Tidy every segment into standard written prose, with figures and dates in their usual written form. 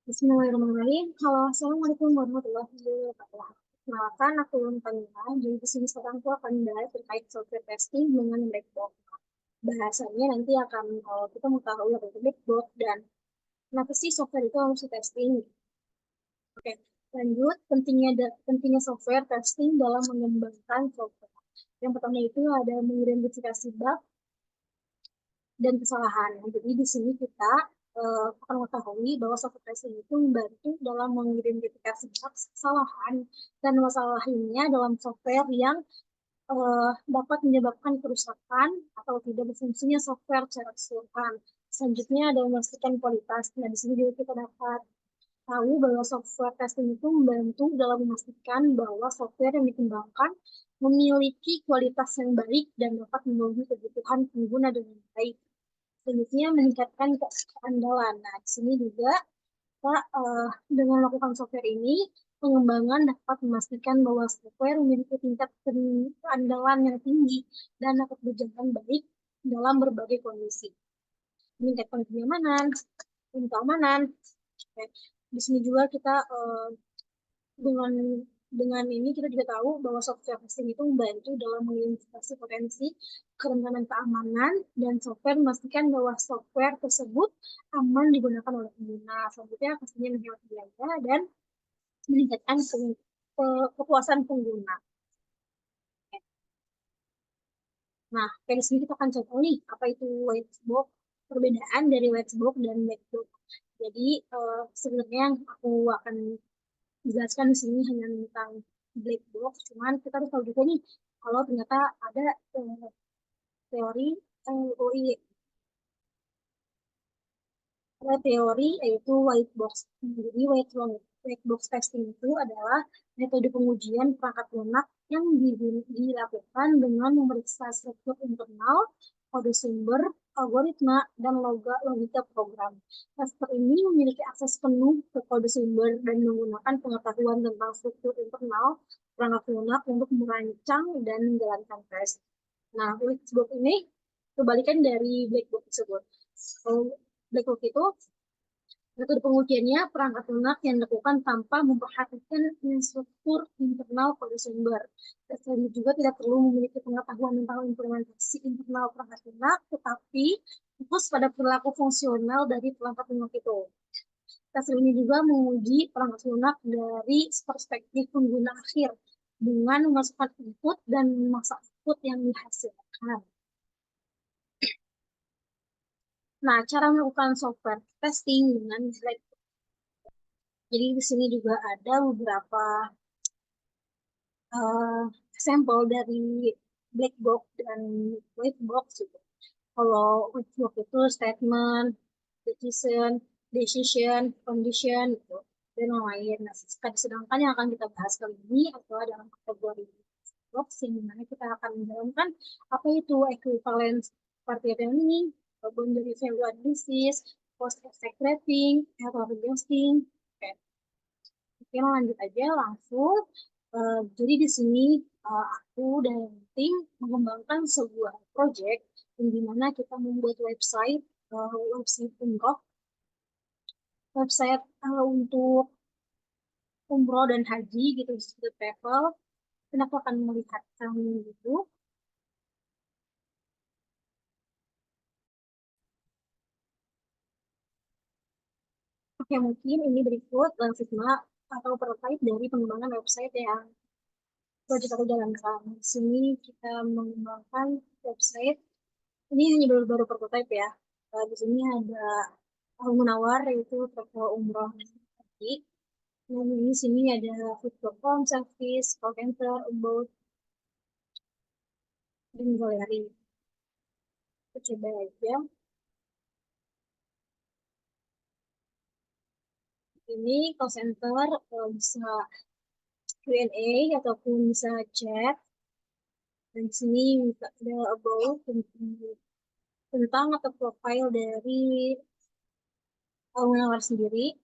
Bismillahirrahmanirrahim. Halo, Assalamualaikum warahmatullahi wabarakatuh. Kenalkan, aku Kamila. Jadi di sini sekarang aku akan membahas terkait software testing dengan black box. Bahasannya nanti akan kita mengetahui apa itu black box dan kenapa sih software itu harus testing. Oke, lanjut. Pentingnya software testing dalam mengembangkan software. Yang pertama itu ada mengidentifikasi bug dan kesalahan. Jadi di sini kita akan mengetahui bahwa software testing itu membantu dalam mengidentifikasi kesalahan dan masalah lainnya dalam software yang dapat menyebabkan kerusakan atau tidak berfungsinya software secara keseluruhan. Selanjutnya ada memastikan kualitas. Nah, di sini juga kita dapat tahu bahwa software testing itu membantu dalam memastikan bahwa software yang dikembangkan memiliki kualitas yang baik dan dapat memenuhi kebutuhan pengguna dengan baik. Selanjutnya meningkatkan keandalan. Nah, di sini juga kita dengan melakukan software ini, pengembangan dapat memastikan bahwa software memiliki tingkat keandalan yang tinggi dan dapat berjalan baik dalam berbagai kondisi. Meningkatkan kenyamanan dan keamanan. Oke. Di sini juga kita dengan dengan ini kita juga tahu bahwa software testing itu membantu dalam mengidentifikasi potensi kerentanan keamanan dan software memastikan bahwa software tersebut aman digunakan oleh pengguna. Selanjutnya pastinya menghemat biaya dan meningkatkan kepuasan pengguna. Nah, dari sini kita akan contoh nih apa itu white box, perbedaan dari white box dan black box. Jadi sebenarnya yang aku akan jelaskan di sini hanya tentang black box, cuman kita harus tahu juga nih kalau ternyata ada teori UI, ada teori yaitu white box. Jadi white box testing itu adalah metode pengujian perangkat lunak yang dilakukan dengan memeriksa struktur internal, kode sumber, algoritma, dan logika program. Tester ini memiliki akses penuh ke kode sumber dan menggunakan pengetahuan tentang struktur internal perangkat lunak untuk merancang dan menjalankan tes. Nah, white box ini kebalikan dari black box tersebut. Black box itu metode pengujiannya perangkat lunak yang dilakukan tanpa memperhatikan struktur internal kode sumber. Dan juga tidak perlu memiliki pengetahuan tentang implementasi internal perangkat lunak, tetapi fokus pada perilaku fungsional dari perangkat lunak itu. Tes ini juga menguji perangkat lunak dari perspektif pengguna akhir dengan memasukkan input dan masa output yang dihasilkan. Nah, cara melakukan software testing dengan black. Jadi di sini juga ada beberapa sampel dari black box dan white box gitu. Kalau white box itu statement, decision, condition gitu, dan lain. Nah, sedangkan yang akan kita bahas kali ini adalah dalam kategori box yang dimana kita akan menjalankan apa itu equivalence partitioning, boundary value analysis, post effect rating, error ghosting. Oke, oke, lanjut aja langsung. Jadi di sini aku dan tim mengembangkan sebuah project yang dimana kita membuat website umroh, website untuk umroh dan haji gitu, seperti travel. Kenapa akan melihat kami gitu? Oke, mungkin ini berikut Figma atau prototype dari pengembangan website yang project aku jalankan. Di sini kita mengembangkan website. Ini hanya baru-baru prototype ya. Di sini ada menawar yaitu travel umroh haji. Nah, di sini ada food.com, service, call center, about, dan galeri. Kita coba aja. Ini call center bisa Q&A ataupun bisa chat. Dan di sini ada about tentang atau profile dari penawar sendiri.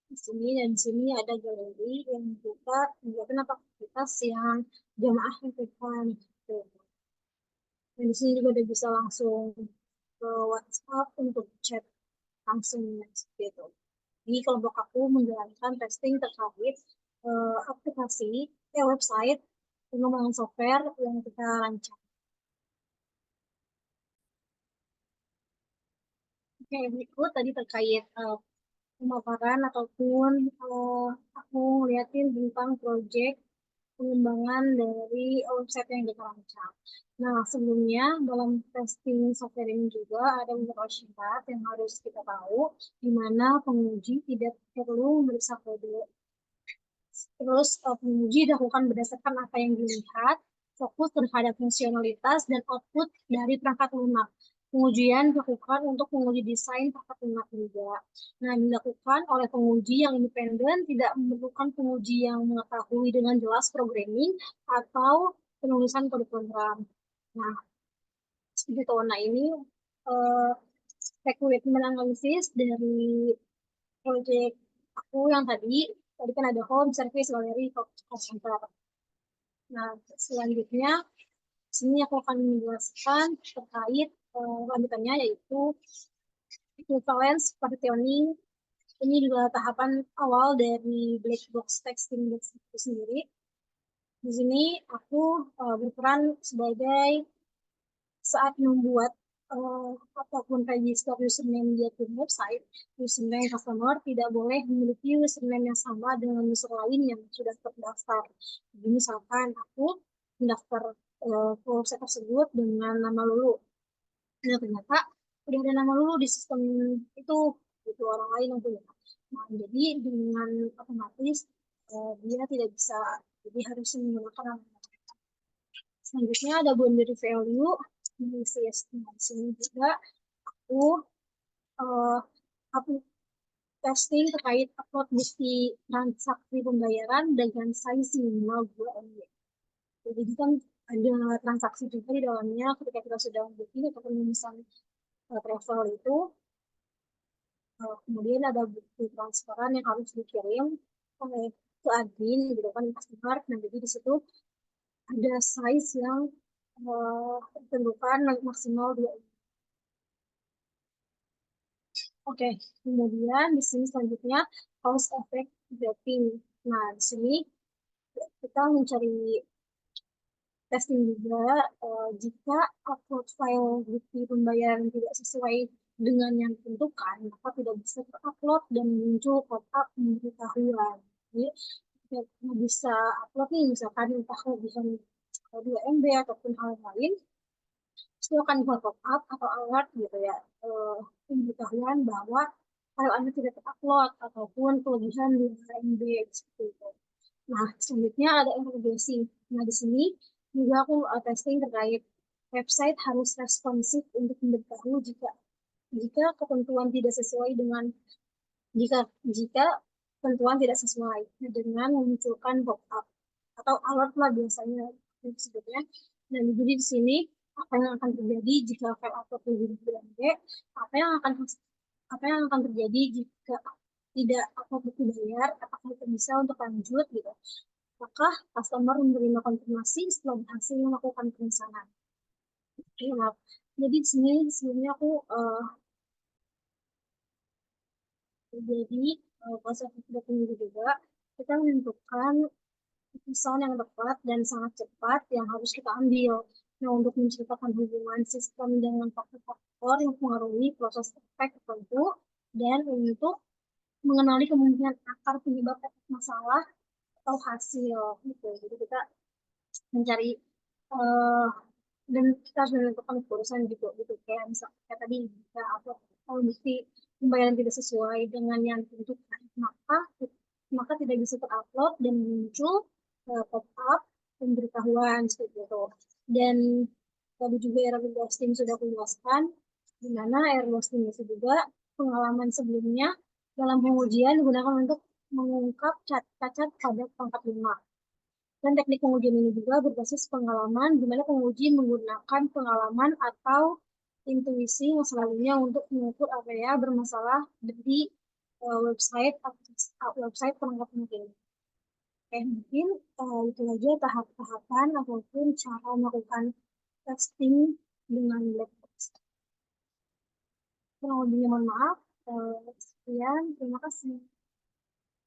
Di sini dan di sini ada galeri yang kita menunjukkan aktivitas yang jamaah lakukan. Gitu. Dan di sini juga udah bisa langsung ke WhatsApp untuk chat langsung seperti itu. Jadi kelompok aku menjalankan testing terkait aplikasi, website, pengembangan software yang kita rancang. Oke, berikut tadi terkait pemaparan ataupun aku ngeliatin tentang proyek pengembangan dari website yang kita rancang. Nah, sebelumnya dalam testing software ini juga ada beberapa syarat yang harus kita tahu, di mana penguji tidak perlu memeriksa kode. Terus penguji dilakukan berdasarkan apa yang dilihat, fokus terhadap fungsionalitas dan output dari perangkat lunak. Pengujian dilakukan untuk menguji desain perangkat lunak juga. Nah, dilakukan oleh penguji yang independen, tidak memerlukan penguji yang mengetahui dengan jelas programming atau penulisan kode program. Nah, seperti itu. Nah, ini uh, requirement analisis dari proyek aku yang tadi kan ada home, service, gallery, call center. Nah, selanjutnya sini aku akan menjelaskan terkait lanjutannya yaitu equivalence partitioning. Ini juga tahapan awal dari black box texting itu sendiri. Di sini aku berperan sebagai saat membuat apapun register username di akun website, username customer tidak boleh memiliki username yang sama dengan user lain yang sudah terdaftar. Jadi misalkan aku mendaftar ke website tersebut dengan nama Lulu. Nah, ternyata udah ada nama Lulu di sistem itu, itu orang lain yang punya. Nah, jadi dengan otomatis dia tidak bisa, jadi harus menggunakan nama. Selanjutnya ada boundary value di sini juga aku uh, aku testing terkait upload bukti transaksi pembayaran dengan size minimal 2 MB. Jadi kan ada transaksi juga di dalamnya ketika kita sudah booking ataupun memesan travel itu, kemudian ada bukti transferan yang harus dikirim oleh ke admin gitu kan customer. Nah, jadi di situ ada size yang ditentukan maksimal 2 MB. Oke, kemudian di sini selanjutnya cause effect graphing. Nah, di sini kita mencari testing juga jika upload file bukti pembayaran tidak sesuai dengan yang ditentukan, maka tidak bisa terupload dan muncul pop-up pemberitahuan. Jadi, kita bisa upload nih, misalkan entah kelebihan 2 MB ataupun hal lain, itu akan buat pop-up atau alert gitu ya, pemberitahuan bahwa file Anda tidak terupload ataupun kelebihan 2 MB seperti itu. Nah, selanjutnya ada interogasi. Nah, di sini juga aku testing terkait website harus responsif untuk memberitahu jika ketentuan tidak sesuai dengan jika jika ketentuan tidak sesuai dengan memunculkan pop-up atau alert lah biasanya sebetulnya. Dan jadi di sini apa yang akan terjadi jika file upload lebih dari MB, apa yang akan apa yang akan terjadi jika tidak upload buku bayar, apakah itu bisa untuk lanjut gitu. Apakah customer menerima konfirmasi setelah berhasil melakukan pemesanan. Oke, maaf. Jadi di sini sebelumnya aku jadi proses pengunduh juga kita menentukan keputusan yang tepat dan sangat cepat yang harus kita ambil. Nah, untuk menceritakan hubungan sistem dengan faktor-faktor yang mengaruhi proses efek tertentu dan untuk mengenali kemungkinan akar penyebab efek masalah atau hasil gitu. Jadi kita mencari uh, dan kita harus menentukan keputusan gitu gitu kayak misalnya kayak tadi kita upload kalau bukti pembayaran tidak sesuai dengan yang ditentukan, maka tidak bisa terupload dan muncul pop-up pemberitahuan seperti itu. Dan tadi juga error ghosting sudah aku jelaskan, di mana error ghosting itu juga pengalaman sebelumnya dalam pengujian digunakan untuk mengungkap cacat pada perangkat lunak. Dan teknik pengujian ini juga berbasis pengalaman, di mana penguji menggunakan pengalaman atau intuisi masa lalunya untuk mengukur area bermasalah di website perangkat mungkin. Oke, mungkin itu aja tahap-tahapan ataupun cara melakukan testing dengan black box. Kurang lebihnya mohon maaf. Sekian, terima kasih.